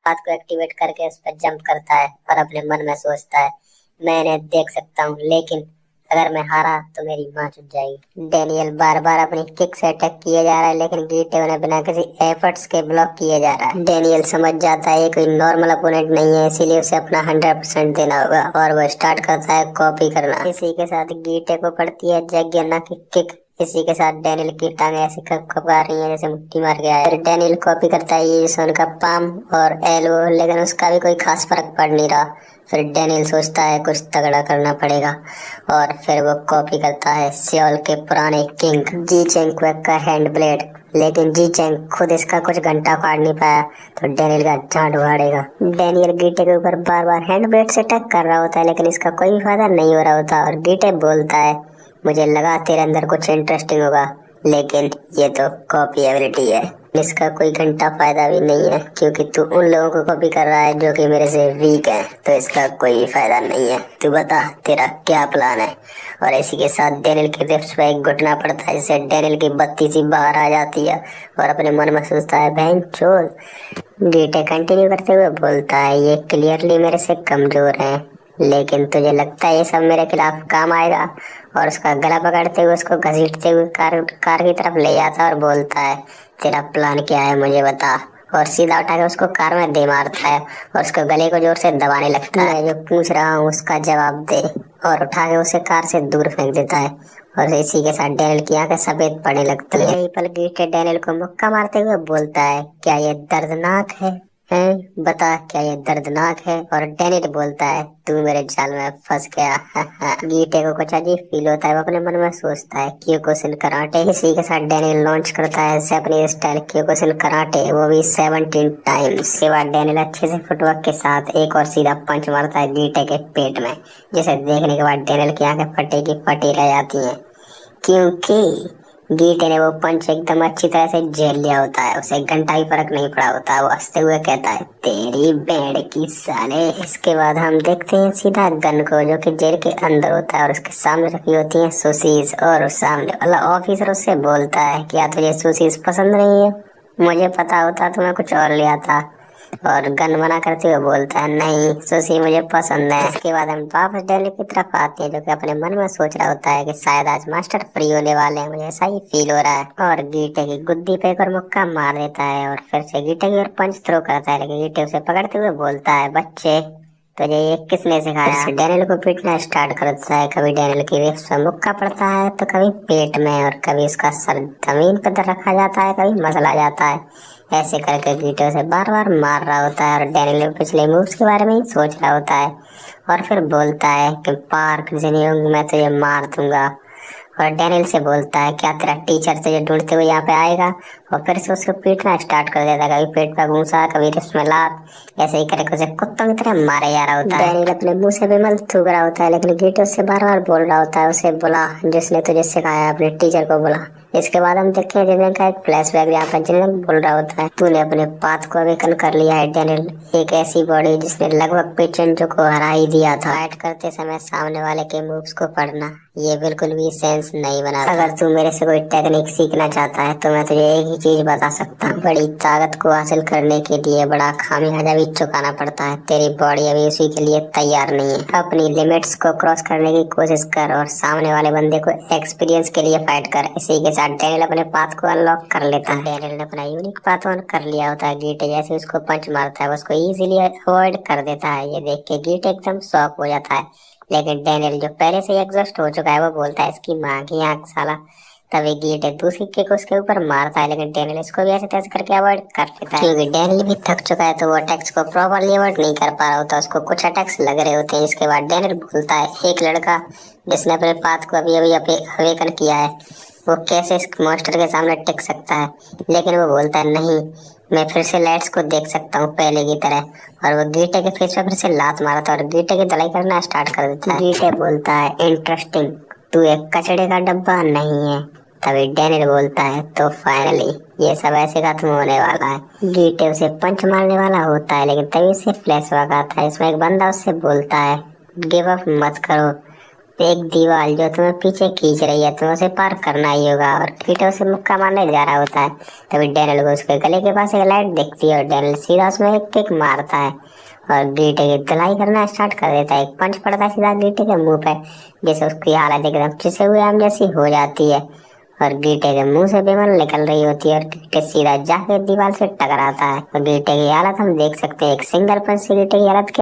बात को एक्टिवेट करके उस पर जंप करता है और अपने मन में सोचता है मैं इन्हें देख सकता हूँ, लेकिन अगर मैं हारा तो मेरी माँ चुप जाएगी। डेनियल बार बार अपनी किक से अटैक किया जा रहा है, लेकिन गीटे उन्हें बिना किसी एफर्ट्स के ब्लॉक किए जा रहा है। डेनियल समझ जाता है ये कोई नॉर्मल अपोनेंट नहीं है, इसीलिए उसे अपना 100% देना होगा और वो स्टार्ट करता है कॉपी करना। इसी के साथ गीटे को पड़ती है जैगियाना की किक। इसी के साथ डेनियल की टांगे ऐसे खपखपा रही है जैसे मुट्ठी मार गया है। फिर डेनियल कॉपी करता है ये सोन का पाम और एल्बो, लेकिन उसका भी कोई खास फर्क पड़ नहीं रहा। फिर डेनियल सोचता है कुछ तगड़ा करना पड़ेगा और फिर वो कॉपी करता है सियोल के पुराने किंग जी चेंग क्वेक का हैंड ब्लेड, लेकिन जी चेंग खुद इसका कुछ घंटा फाड़ नहीं पाया तो डेनियल का झाड़ उखाड़ेगा। डेनियल गीटे के ऊपर बार बार हैंड ब्लेड से अटैक कर रहा होता है, लेकिन इसका कोई भी फायदा नहीं हो रहा होता और गीटे बोलता है मुझे लगा तेरे अंदर कुछ इंटरेस्टिंग होगा, लेकिन ये तो कॉपी एबिलिटी है, इसका कोई घंटा फायदा भी नहीं है क्योंकि तू उन लोगों को कॉपी कर रहा है जो कि मेरे से वीक है, तो इसका कोई भी फायदा नहीं है। तू बता तेरा क्या प्लान है। और इसी के साथ डेनियल के रिप्स पे एक घुटना पड़ता है जिससे डेनियल की बत्ती सी बाहर आ जाती है और अपने मन में सोचता है बहन चोद। गीटे कंटिन्यू करते हुए बोलता है ये क्लियरली मेरे से कमजोर है, लेकिन तुझे लगता है ये सब मेरे खिलाफ काम आएगा। और उसका गला पकड़ते हुए उसको घसीटते हुए कार की तरफ ले जाता है और बोलता है तेरा प्लान क्या है मुझे बता। और सीधा उठा के उसको कार में दे मारता है और उसको गले को जोर से दबाने लगता है। मैं जो पूछ रहा हूँ उसका जवाब दे, और उठा के उसे कार से दूर फेंक देता है। और इसी के साथ डेनियल की आंखें सफेद पड़ने लगती है। यही पल गीटे डेनियल को मुक्का मारते हुए बोलता है क्या ये दर्दनाक है? बता क्या ये दर्दनाक है? और डेनियल बोलता है तू मेरे जाल में फंस गया। गीटे को कुछ अजीब फील होता है, वो अपने मन में सोचता है क्योकुशिन कराटे। इसी के साथ डेनियल लॉन्च करता है जापानीज स्टाइल क्योकुशिन कराटे, वो भी 17 टाइम्स। के बाद डेनियल अच्छे से फुटवर्क के साथ एक और सीधा पंच मारता है गीटे के पेट में, जिसे देखने के बाद डेनियल की आंखें फटे की फटी रह जाती हैं क्योंकि गीटे ने वो पंच एकदम अच्छी तरह से झेल लिया होता है। उसे एक घंटा ही फर्क नहीं पड़ा होता है। वो हंसते हुए कहता है तेरी बैंड की साले। इसके बाद हम देखते हैं सीधा गन को, जो कि जेल के अंदर होता है और उसके सामने रखी होती है सोसीज। और सामने वाला ऑफिसर उससे बोलता है क्या तुझे सोसीज पसंद नहीं है? मुझे पता होता तो मैं कुछ और ले आता। और गन मना करते हुए बोलता है नहीं सुशी मुझे पसंद है। इसके बाद हम वापस डेनियल की तरफ आते हैं, जो कि अपने मन में सोच रहा होता है कि शायद आज मास्टर फ्री होने वाले हैं, मुझे ऐसा ही फील हो रहा है। और गीटे की गुद्दी पे एक और मुक्का मार देता है और फिर से गीटे की ओर पंच थ्रो करता है, लेकिन गीटे उसे पकड़ते हुए बोलता है बच्चे तुझे ये किसने सिखाया? डेनियल को पीटना स्टार्ट करता है। कभी डेनियल की रिब्स पे मुक्का पड़ता है तो कभी पेट में, और कभी उसका सर जमीन पर रखा जाता है, कभी मसला जाता है। ऐसे करके गीटे से बार बार मार रहा होता है और डेनियल पिछले मूव्स के बारे में ही सोच रहा होता है। और फिर बोलता है कि पार्क जिनियोंग मैं तुझे मार दूंगा। और डेनियल से बोलता है क्या तेरा टीचर तुझे ढूंढते हुए यहाँ पे आएगा? और फिर से उसको पीटना स्टार्ट कर देता है, कभी पेट पर घूंसा, कभी रिस्ट में लात, ऐसे ही करके उसे कुत्तों की तरह मारे जा रहा होता है। डेनियल अपने मुंह से विमल थूक रहा होता है, लेकिन गीटे उससे बार बार बोल रहा होता है उसे बुला जिसने तुझे सिखाया, अपने टीचर को बुला। इसके बाद हम देखते हैं जिनमें का एक फ्लैशबैक जहाँ पर जिनमें बोल रहा होता है तूने अपने पाथ को अवेकन कर लिया है डेनियल, एक ऐसी बॉडी जिसने लगभग पेचेंटो को हरा ही दिया था। फाइट करते समय सामने वाले के मूव्स को पढ़ना ये बिल्कुल भी सेंस नहीं बना। अगर तू मेरे से कोई टेक्निक सीखना चाहता है तो मैं तुझे एक ही चीज बता सकता हूँ, बड़ी ताकत को हासिल करने के लिए बड़ा खामियाजा भी चुकाना पड़ता है। तेरी बॉडी अभी उसी के लिए तैयार नहीं है। अपनी लिमिट्स को क्रॉस करने की कोशिश कर और सामने वाले बंदे को एक्सपीरियंस के लिए फाइट कर। इसी के साथ डेनियल अपने पाथ को अनलॉक कर लेता है। डेनियल ने अपना यूनिक पाथ ऑन कर लिया होता है। गीटे जैसे उसको पंच मारता है उसको इजीली अवॉइड कर देता है। ये देख के गीटे एकदम शॉक हो जाता है, लेकिन डेनियल जो पहले से एग्जॉस्ट हो चुका है वो बोलता है इसकी माँ की आंख साला। तभी गीटे दूसरी किक उसके ऊपर मारता है, लेकिन डेनियल इसको भी ऐसे तैसे करके अवॉइड कर लेता है क्योंकि डेनियल भी थक चुका है तो वो अटैक्स को प्रॉपरली अवॉइड नहीं कर पा रहा होता। उसको कुछ अटैक्स लग रहे होते हैं। इसके बाद डेनियल बोलता है एक लड़का जिसने अपने पाथ को अभी अभी अवेकन किया है वो कैसे इस मॉन्स्टर के सामने टिक सकता है, लेकिन वो बोलता है नहीं मैं फिर से लाइट्स को देख सकता हूँ पहले की तरह। और वो गीटे के फेस पे फिर से लात मारता है और गीटे की धलाई करना स्टार्ट कर देता है। गीटे बोलता है इंटरेस्टिंग, तू एक कचड़े का डब्बा नहीं है। तभी डेनियल बोलता है तो फाइनली ये सब ऐसे खत्म होने वाला है। गीटे उसे पंच मारने वाला होता है, लेकिन तभी उसे फ्लैशबैक आता है। इसमें एक बंदा उससे बोलता है गिव अप मत करो, एक दीवार जो तुम्हें पीछे खींच रही है, तुम्हें उसे पार करना ही होगा। और कीटो उसे मुक्का मारने जा रहा होता है, तभी डैनियल को उसके गले के पास एक लाइट दिखती है और डैनियल सीधा उसमें एक किक मारता है और गीटे की धुलाई करना स्टार्ट कर देता है। एक पंच पड़ता है सीधा गीटे के मुंह पे, जिससे उसकी हालत एकदम चिसे हुए आम जैसी हो जाती है और गीटे के मुंह से बेमन निकल रही होती है और गीटे सीधा जाके दीवार से टकराता है। और गीटे की हालत हम देख सकते हैं, एक सिंगल पंच से गीटे की हालत